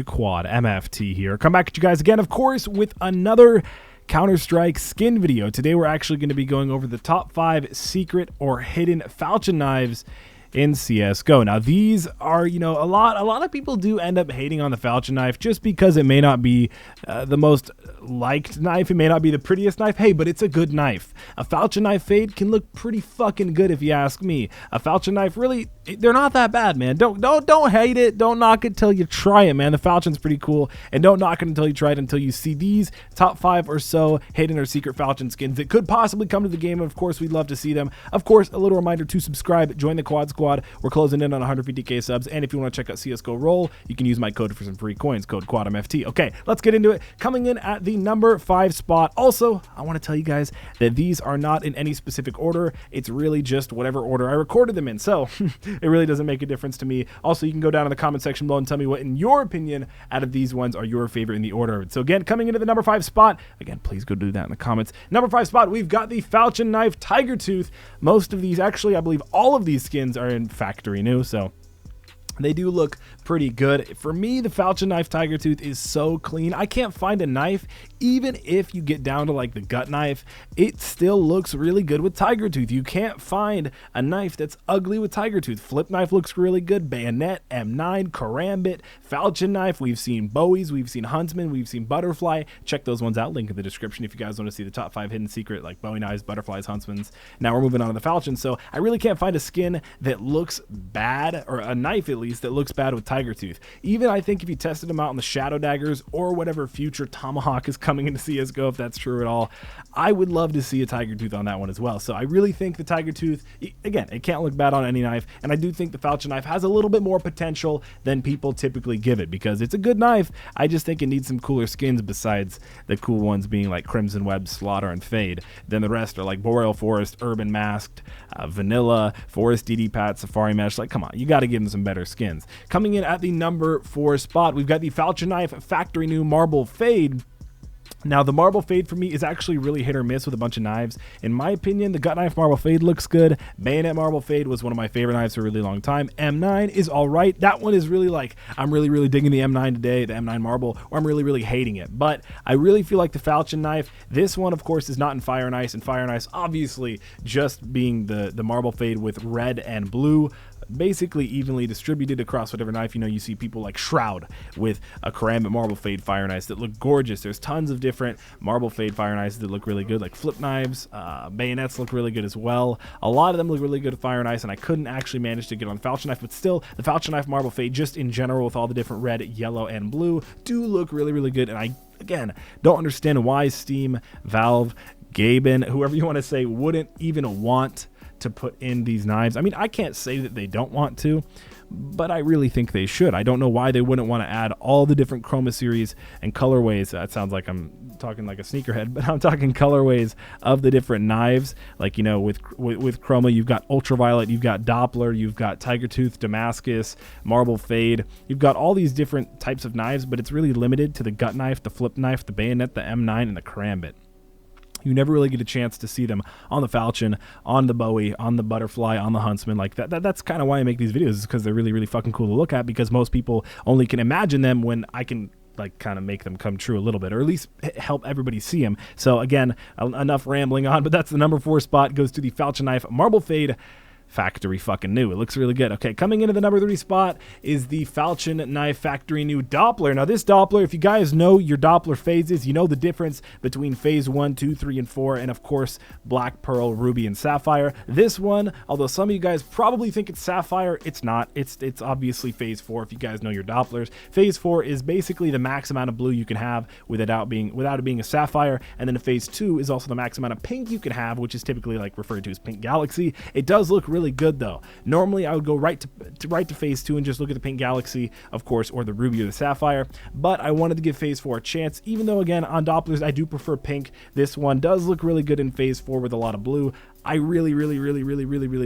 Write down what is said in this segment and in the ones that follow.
Quadmft here. Come back at you guys again, of course, with another Counter-Strike skin video. Today we're actually going to be going over the top 5 secret or hidden Falchion knives in CSGO. Now these are, a lot of people do end up hating on the Falchion knife just because it may not be the most liked knife, it may not be the prettiest knife, hey, but it's a good knife. A Falchion knife fade can look pretty fucking good if you ask me. A Falchion knife, really, they're not that bad, man. Don't hate it, don't knock it till you try it, man. The Falchion's pretty cool, and don't knock it until you try it, until you see these top 5 or so hidden or secret Falchion skins that could possibly come to the game. Of course, we'd love to see them. Of course, a little reminder to subscribe, join the Quad Squad. We're closing in on 150k subs, and if you want to check out CSGO Roll, you can use my code for some free coins, code Quadmft. Okay, let's get into it. Coming in at the number 5 spot. Also, I want to tell you guys that these are not in any specific order. It's really just whatever order I recorded them in, so it really doesn't make a difference to me. Also, you can go down in the comment section below and tell me what, in your opinion, out of these ones are your favorite in the order. So again, coming into the number 5 spot, again, please go do that in the comments. Number 5 spot, we've got the Falchion knife Tiger Tooth. Most of these, actually, I believe all of these skins are in factory new, so they do look pretty good. For me, the Falchion knife Tiger Tooth is so clean. I can't find a knife, even if you get down to like the gut knife, it still looks really good with Tiger Tooth. You can't find a knife that's ugly with Tiger Tooth. Flip knife looks really good. Bayonet, M9, Quadmft, Falchion knife. We've seen Bowies, we've seen Huntsman, we've seen Butterfly. Check those ones out. Link in the description if you guys want to see the top 5 hidden secret, like Bowie knives, Butterflies, Huntsmans. Now we're moving on to the Falchion. So I really can't find a skin that looks bad, or a knife at least, that looks bad with Tiger Tooth. Even I think if you tested them out on the Shadow Daggers or whatever future Tomahawk is coming into CSGO, if that's true at all, I would love to see a Tiger Tooth on that one as well. So I really think the Tiger Tooth, again, it can't look bad on any knife, and I do think the Falchion knife has a little bit more potential than people typically give it, because it's a good knife. I just think it needs some cooler skins besides the cool ones being like Crimson Web, Slaughter, and Fade. Then the rest are like Boreal Forest, Urban Masked, Vanilla, Forest DD Pat, Safari Mesh. Like, come on, you got to give them some better skins. Coming in at the number 4 spot, we've got the Falchion knife Factory New Marble Fade. Now, the Marble Fade for me is actually really hit or miss with a bunch of knives. In my opinion, the Gut Knife Marble Fade looks good. Bayonet Marble Fade was one of my favorite knives for a really long time. M9 is all right. That one is really like, I'm really digging the M9 today, the M9 Marble, or I'm really hating it. But I really feel like the Falchion knife, this one, of course, is not in Fire and Ice, and Fire and Ice, obviously, just being the Marble Fade with red and blue, basically evenly distributed across whatever knife. You see people like Shroud with a Quadmft Marble Fade Fire and Ice that look gorgeous. There's tons of different Marble Fade Fire and Ice that look really good, like Flip Knives. Bayonets look really good as well. A lot of them look really good with Fire and Ice, and I couldn't actually manage to get on Falchion knife, but still, the Falchion knife Marble Fade, just in general with all the different red, yellow, and blue, do look really good. And I, again, don't understand why Steam, Valve, Gaben, whoever you want to say, wouldn't even want to put in these knives. I mean, I can't say that they don't want to, but I really think they should. I don't know why they wouldn't want to add all the different chroma series and colorways. That sounds like I'm talking like a sneakerhead, but I'm talking colorways of the different knives. Like, with chroma, you've got Ultraviolet, you've got Doppler, you've got Tiger Tooth, Damascus, Marble Fade. You've got all these different types of knives, but it's really limited to the Gut Knife, the Flip Knife, the Bayonet, the M9, and the Quadmft. You never really get a chance to see them on the Falchion, on the Bowie, on the Butterfly, on the Huntsman. Like that's kind of why I make these videos, is because they're really fucking cool to look at, because most people only can imagine them when I can like kind of make them come true a little bit, or at least help everybody see them. So again, enough rambling on, but that's the number 4 spot, goes to the Falchion knife Marble Fade Factory fucking new. It looks really good. Okay, coming into the number 3 spot is the Falchion knife Factory New Doppler. Now this Doppler, if you guys know your Doppler phases, you know the difference between phase 1, 2, 3, and 4, and of course Black, Pearl, Ruby, and Sapphire. This one, although some of you guys probably think it's Sapphire, it's not. It's obviously phase 4 if you guys know your Dopplers. Phase 4 is basically the max amount of blue you can have without it being a Sapphire, and then phase 2 is also the max amount of pink you can have, which is typically like referred to as Pink Galaxy. It does look really good though. Normally I would go right to phase 2 and just look at the Pink Galaxy, of course, or the Ruby or the Sapphire, but I wanted to give phase 4 a chance, even though again on Dopplers I do prefer pink. This one does look really good in phase 4 with a lot of blue. I really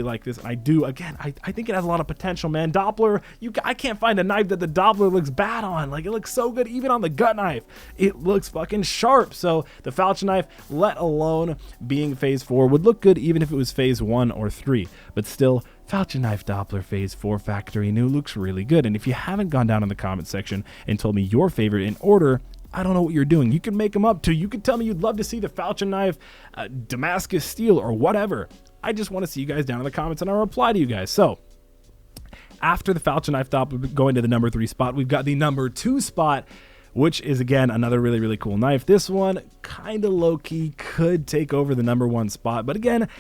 like this, and I do, again, I think it has a lot of potential, man. Doppler, I can't find a knife that the Doppler looks bad on. Like, it looks so good, even on the Gut Knife. It looks fucking sharp. So the Falchion knife, let alone being phase 4, would look good even if it was phase 1 or 3, but still, Falchion Knife Doppler Phase 4 Factory New looks really good. And if you haven't gone down in the comment section and told me your favorite in order, I don't know what you're doing. You can make them up too. You can tell me you'd love to see the Falchion Knife, Damascus Steel, or whatever. I just want to see you guys down in the comments and I'll reply to you guys. So, after the Falchion Knife Doppler going to the number 3 spot, we've got the number 2 spot, which is, again, another really, really cool knife. This one, kind of low-key, could take over the number 1 spot. But again,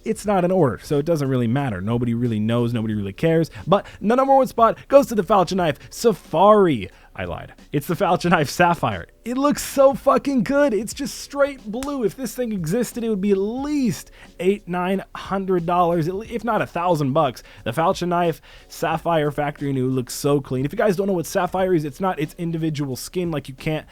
it's not in order, so it doesn't really matter. Nobody really knows. Nobody really cares. But the number 1 spot goes to the Falchion Knife Safari. I lied. It's the Falchion Knife Sapphire. It looks so fucking good. It's just straight blue. If this thing existed, it would be at least $800-900, if not $1,000. The Falchion Knife Sapphire Factory New looks so clean. If you guys don't know what Sapphire is, it's not its individual skin. Like, you can't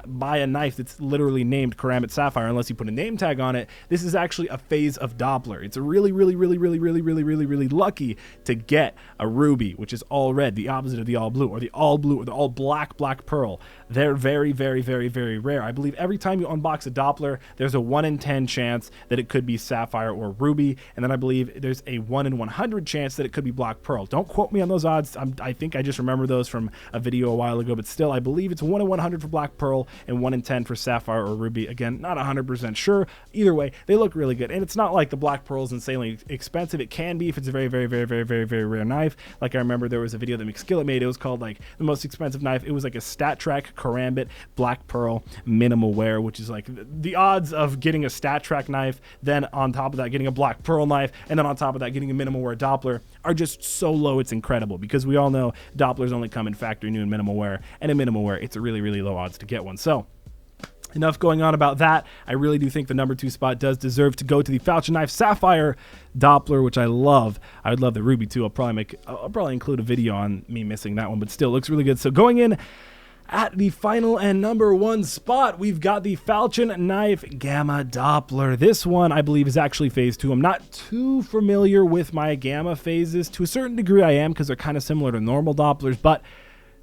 buy a knife that's literally named Quadmft Sapphire unless you put a name tag on it. This is actually a phase of Doppler. It's really, really, really, really, really, really, really, really lucky to get a ruby, which is all red, the opposite of the all blue, or the all blue, or the all black pearl. They're very, very, very, very rare. I believe every time you unbox a Doppler, there's a 1 in 10 chance that it could be Sapphire or Ruby, and then I believe there's a 1 in 100 chance that it could be Black Pearl. Don't quote me on those odds. I think I just remember those from a video a while ago, but still, I believe it's 1 in 100 for Black Pearl and 1 in 10 for Sapphire or Ruby. Again, not 100% sure. Either way, they look really good, and it's not like the Black Pearl is insanely expensive. It can be if it's a very, very, very, very, very, very rare knife. Like, I remember there was a video that McSkillet made. It was called, like, the most expensive knife. It was like a StatTrak Quadmft Black Pearl minimal wear, which is like the odds of getting a StatTrak knife, then on top of that getting a Black Pearl knife, and then on top of that getting a minimal wear Doppler are just so low. It's incredible, because we all know Dopplers only come in factory new and minimal wear, and in minimal wear it's a really, really low odds to get one. So enough going on about that. I really do think the number 2 spot does deserve to go to the Falchion Knife Sapphire Doppler, which I love. I would love the Ruby too. I'll probably include a video on me missing that one, but still looks really good. So going in at the final and number 1 spot, we've got the Falchion Knife Gamma Doppler. This one, I believe, is actually phase 2. I'm not too familiar with my Gamma phases. To a certain degree, I am, because they're kind of similar to normal Dopplers, but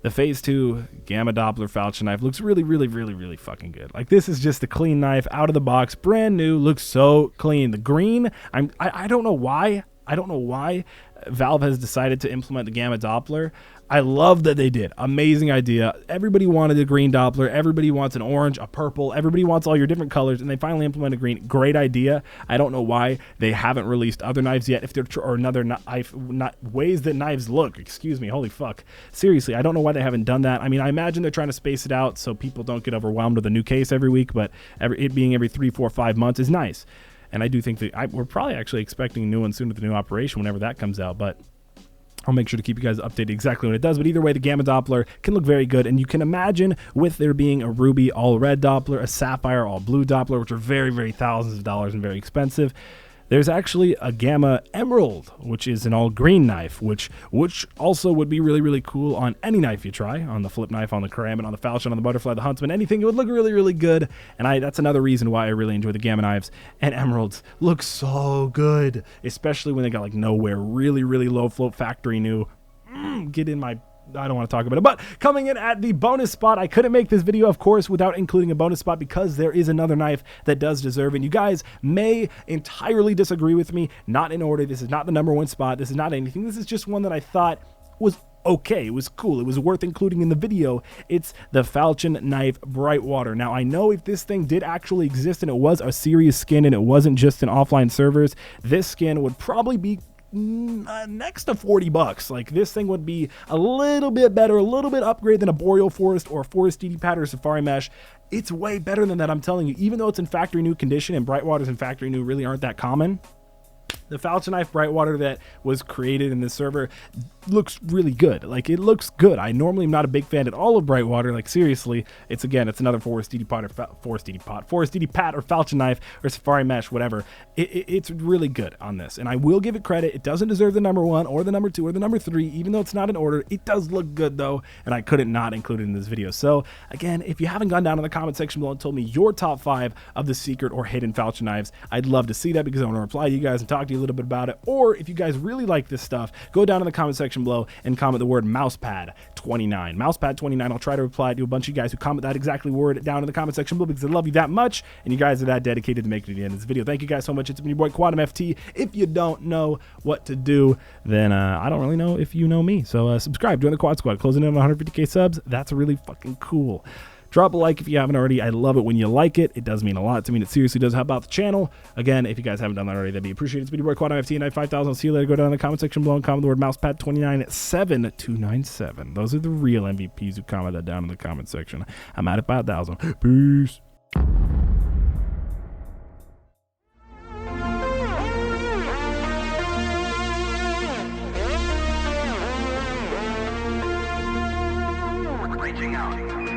the phase 2 Gamma Doppler Falchion Knife looks really, really, really, really fucking good. Like, this is just a clean knife, out of the box, brand new, looks so clean. The green, I don't know why. I don't know why Valve has decided to implement the Gamma Doppler. I love that they did. Amazing idea. Everybody wanted a green Doppler. Everybody wants an orange, a purple. Everybody wants all your different colors, and they finally implemented green. Great idea. I don't know why they haven't released other knives yet. If they're or another knife, not ways that knives look. Excuse me. Holy fuck. Seriously, I don't know why they haven't done that. I mean, I imagine they're trying to space it out so people don't get overwhelmed with a new case every week, but it being every 3, 4, 5 months is nice. And I do think that we're probably actually expecting a new one soon with the new operation whenever that comes out, but I'll make sure to keep you guys updated exactly when it does. But either way, the Gamma Doppler can look very good. And you can imagine, with there being a Ruby all red Doppler, a Sapphire all blue Doppler, which are very, very thousands of dollars and very expensive, there's actually a Gamma Emerald, which is an all green knife, which also would be really, really cool on any knife you try, on the flip knife, on the Quadmft, on the Falchion, on the Butterfly, the Huntsman, anything. It would look really, really good. And that's another reason why I really enjoy the Gamma knives. And Emeralds look so good, especially when they got like nowhere, really, really low float factory new. Get in my... I don't want to talk about it, but coming in at the bonus spot, I couldn't make this video, of course, without including a bonus spot, because there is another knife that does deserve it. And you guys may entirely disagree with me. Not in order. This is not the number 1 spot. This is not anything. This is just one that I thought was okay. It was cool. It was worth including in the video. It's the Falchion Knife Brightwater. Now, I know if this thing did actually exist and it was a serious skin and it wasn't just in offline servers, this skin would probably be next to $40. Like, this thing would be a little bit better, a little bit upgrade than a Boreal Forest or a Forest DD Pad or Safari Mesh. It's way better than that, I'm telling you. Even though it's in factory new condition, and Brightwaters in factory new really aren't that common, the Falchion Knife Brightwater that was created in this server looks really good. Like, it looks good. I normally am not a big fan at all of Brightwater. Like, seriously, it's another Forest DD Pad or Falchion Knife or Safari Mesh, whatever. It's really good on this, and I will give it credit. It doesn't deserve the number 1 or the number 2 or the number 3, even though it's not in order. It does look good though, and I couldn't not include it in this video. So again, if you haven't gone down in the comment section below and told me your top 5 of the secret or hidden Falchion knives, I'd love to see that, because I want to reply to you guys and talk to you a little bit about it. Or if you guys really like this stuff, go down in the comment section below and comment the word mousepad29. Mousepad29. I'll try to reply to a bunch of you guys who comment that exactly word down in the comment section below, because I love you that much, and you guys are that dedicated to making it to the end of this video. Thank you guys so much. It's been your boy Quadmft. If you don't know what to do, then I don't really know if you know me. So subscribe, join the Quad Squad, closing in on 150k subs. That's really fucking cool. Drop a like if you haven't already. I love it when you like it. It does mean a lot to me. It seriously does help out the channel. Again, if you guys haven't done that already, that'd be appreciated. It's been your boy Quadmft, 95000. I'll see you later. Go down in the comment section below and comment the word mousepad297297. Those are the real MVPs who commented down in the comment section. I'm at 5,000. Peace. Reaching out.